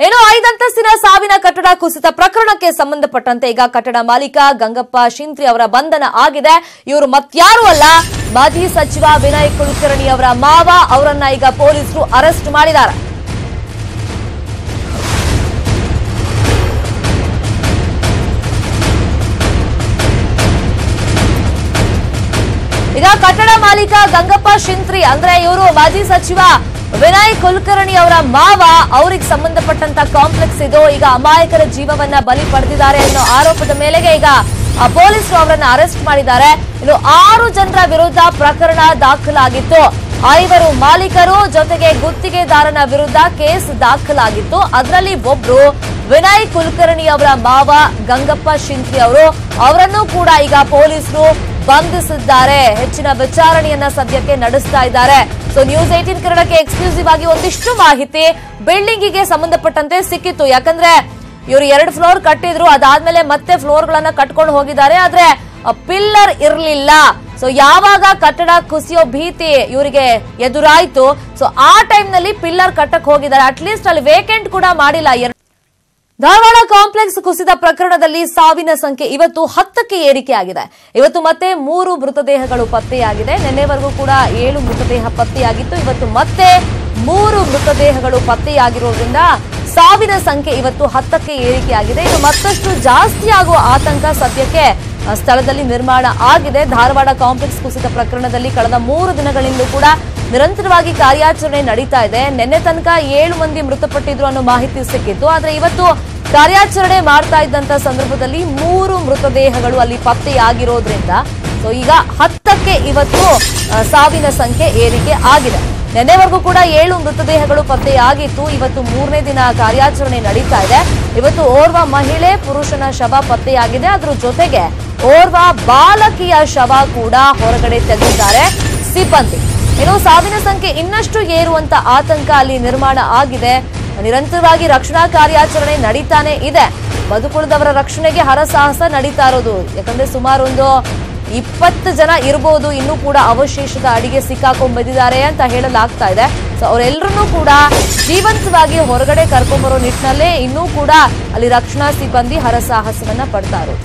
ಏನೋ 5 ಅಂತಸ್ತಿನ ಸಾವಿನ ಕಟ್ಟಡ ಕುಸಿತ ಪ್ರಕರಣಕ್ಕೆ ಸಂಬಂಧಪಟ್ಟಂತೆ ಈಗ ಕಟ್ಟಡ ಮಾಲೀಕ ಗಂಗಪ್ಪ ಶಿಂತ್ರಿ ಅವರ ಬಂಧನ ಆಗಿದೆ. ಇವರು ಮತ್ಯಾರು ಅಲ್ಲ, ಮಾಜಿ ಸಚಿವ ವಿನಯ್ ಕುಲಕರ್ಣಿ ಅವರ ಮಾವ. ಅವರನ್ನ ಈಗ ಪೊಲೀಸರು ಅರೆಸ್ಟ್ ಮಾಡಿದ್ದಾರೆ. ಈಗ ಕಟ್ಟಡ ಮಾಲೀಕ ಗಂಗಪ್ಪ ಶಿಂತ್ರಿ ಅಂದ್ರೆ ಇವರು ಮಾಜಿ ಸಚಿವ ವಿನಯ್ ಕುಲಕರ್ಣಿ ಅವರ ಮಾವ. ಅವರಿಗೆ ಸಂಬಂಧಪಟ್ಟಂತ ಕಾಂಪ್ಲೆಕ್ಸ್ ಇದು. ಈಗ ಅಮಾಯಕರ ಜೀವವನ್ನ ಬಲಿ ಪಡೆದಿದ್ದಾರೆ ಅನ್ನೋ ಆರೋಪದ ಮೇಲೆಗೆ ಈಗ ಪೊಲೀಸರು ಅವರನ್ನ ಅರೆಸ್ಟ್ ಮಾಡಿದ್ದಾರೆ. ಇನ್ನು 6 ಜನರ ವಿರುದ್ಧ ಪ್ರಕರಣ ದಾಖಲಾಗಿತ್ತು. 5 ಮಾಲೀಕರು ಜೊತೆಗೆ ಗುತ್ತಿಗೆದಾರನ ವಿರುದ್ಧ ಕೇಸ್ ದಾಖಲಾಗಿತ್ತು. ಅದರಲ್ಲಿ ಒಬ್ರು ವಿನಯ್ ಕುಲಕರ್ಣಿ ಅವರ ಮಾವ ಗಂಗಪ್ಪ ಶಿಂತ್ರಿ ಅವರನ್ನು ಕೂಡ ಈಗ ಪೊಲೀಸರು ಬಂಧಿಸಿದ್ದಾರೆ. ಹೆಚ್ಚಿನ ವಿಚಾರಣೆಯನ್ನ ಸದ್ಯಕ್ಕೆ ನಡೆಸ್ತಾ ಇದ್ದಾರೆ. ಸೊ ನ್ಯೂಸ್ 18 ಕನ್ನಡಕ್ಕೆ ಎಕ್ಸ್ಕ್ಲೂಸಿವ್ ಆಗಿ ಒಂದಿಷ್ಟು ಮಾಹಿತಿ ಬಿಲ್ಡಿಂಗಿಗೆ ಸಂಬಂಧಪಟ್ಟಂತೆ ಸಿಕ್ಕಿತ್ತು. ಯಾಕಂದ್ರೆ ಇವರು 2 ಫ್ಲೋರ್ ಕಟ್ಟಿದ್ರು, ಅದಾದ್ಮೇಲೆ ಮತ್ತೆ ಫ್ಲೋರ್ ಗಳನ್ನ ಕಟ್ಕೊಂಡು ಹೋಗಿದ್ದಾರೆ. ಆದ್ರೆ ಪಿಲ್ಲರ್ ಇರಲಿಲ್ಲ. ಸೊ ಯಾವಾಗ ಕಟ್ಟಡ ಕುಸಿಯೋ ಭೀತಿ ಇವರಿಗೆ ಎದುರಾಯ್ತು, ಸೊ ಆ ಟೈಮ್ ನಲ್ಲಿ ಪಿಲ್ಲರ್ ಕಟ್ಟಕ್ ಹೋಗಿದ್ದಾರೆ. ಅಟ್ಲೀಸ್ಟ್ ಅಲ್ಲಿ ವೇಕೆಂಟ್ ಕೂಡ ಮಾಡಿಲ್ಲ. ಧಾರವಾಡ ಕಾಂಪ್ಲೆಕ್ಸ್ ಕುಸಿದ ಪ್ರಕರಣದಲ್ಲಿ ಸಾವಿನ ಸಂಖ್ಯೆ ಇವತ್ತು 10ಕ್ಕೆ ಏರಿಕೆಯಾಗಿದೆ. ಇವತ್ತು ಮತ್ತೆ 3 ಮೃತದೇಹಗಳು ಪತ್ತೆಯಾಗಿದೆ. ನಿನ್ನೆವರೆಗೂ ಕೂಡ 7 ಮೃತದೇಹ ಪತ್ತೆಯಾಗಿತ್ತು. ಇವತ್ತು ಮತ್ತೆ 3 ಮೃತದೇಹಗಳು ಪತ್ತೆಯಾಗಿರೋದ್ರಿಂದ ಸಾವಿನ ಸಂಖ್ಯೆ ಇವತ್ತು 10ಕ್ಕೆ ಏರಿಕೆಯಾಗಿದೆ. ಇದು ಮತ್ತಷ್ಟು ಜಾಸ್ತಿ ಆಗುವ ಆತಂಕ ಸದ್ಯಕ್ಕೆ ಸ್ಥಳದಲ್ಲಿ ನಿರ್ಮಾಣ ಆಗಿದೆ. ಧಾರವಾಡ ಕಾಂಪ್ಲೆಕ್ಸ್ ಕುಸಿತ ಪ್ರಕರಣದಲ್ಲಿ ಕಳೆದ 3 ದಿನಗಳಿಂದಲೂ ಕೂಡ ನಿರಂತರವಾಗಿ ಕಾರ್ಯಾಚರಣೆ ನಡೀತಾ ಇದೆ. ನಿನ್ನೆ ತನಕ 7 ಮಂದಿ ಮೃತಪಟ್ಟಿದ್ರು ಅನ್ನೋ ಮಾಹಿತಿ ಸಿಕ್ಕಿತ್ತು. ಆದ್ರೆ ಇವತ್ತು ಕಾರ್ಯಾಚರಣೆ ಮಾಡ್ತಾ ಇದ್ದಂತ ಸಂದರ್ಭದಲ್ಲಿ 3 ಮೃತದೇಹಗಳು ಅಲ್ಲಿ ಪತ್ತೆಯಾಗಿರೋದ್ರಿಂದ ಸೊ ಈಗ 10ಕ್ಕೆ ಇವತ್ತು ಸಾವಿನ ಸಂಖ್ಯೆ ಏರಿಕೆ ಆಗಿದೆ. ನಿನ್ನೆವರೆಗೂ ಕೂಡ 7 ಮೃತದೇಹಗಳು ಪತ್ತೆಯಾಗಿತ್ತು. ಇವತ್ತು 3ನೇ ದಿನ ಕಾರ್ಯಾಚರಣೆ ನಡೀತಾ ಇದೆ. ಇವತ್ತು ಓರ್ವ ಮಹಿಳೆ ಪುರುಷನ ಶವ ಪತ್ತೆಯಾಗಿದೆ. ಅದ್ರ ಜೊತೆಗೆ ಓರ್ವ ಬಾಲಕಿಯ ಶವ ಕೂಡ ಹೊರಗಡೆ ತೆಗೆದಿದ್ದಾರೆ ಸಿಬ್ಬಂದಿ. ಇನ್ನು ಸಾವಿನ ಸಂಖ್ಯೆ ಇನ್ನಷ್ಟು ಏರುವಂತ ಆತಂಕ ಅಲ್ಲಿ ನಿರ್ಮಾಣ ಆಗಿದೆ. ನಿರಂತರವಾಗಿ ರಕ್ಷಣಾ ಕಾರ್ಯಾಚರಣೆ ನಡೀತಾನೆ ಇದೆ. ಬದುಕುಳಿದವರ ರಕ್ಷಣೆಗೆ ಹರಸಾಹಸ ನಡೀತಾ ಇರೋದು. ಯಾಕಂದ್ರೆ ಸುಮಾರು ಒಂದು 20 ಜನ ಇರಬಹುದು ಇನ್ನೂ ಕೂಡ ಅವಶೇಷದ ಅಡಿಗೆ ಸಿಕ್ಕಾಕೊಂಡ್ ಬಂದಿದ್ದಾರೆ ಅಂತ ಹೇಳಲಾಗ್ತಾ ಇದೆ. ಸೊ ಅವರೆಲ್ಲರನ್ನೂ ಕೂಡ ಜೀವಂತವಾಗಿ ಹೊರಗಡೆ ಕರ್ಕೊಂಡ್ಬರೋ ನಿಟ್ಟಿನಲ್ಲೇ ಇನ್ನೂ ಕೂಡ ಅಲ್ಲಿ ರಕ್ಷಣಾ ಸಿಬ್ಬಂದಿ ಹರಸಾಹಸವನ್ನ ಪಡ್ತಾ ಇರೋದು.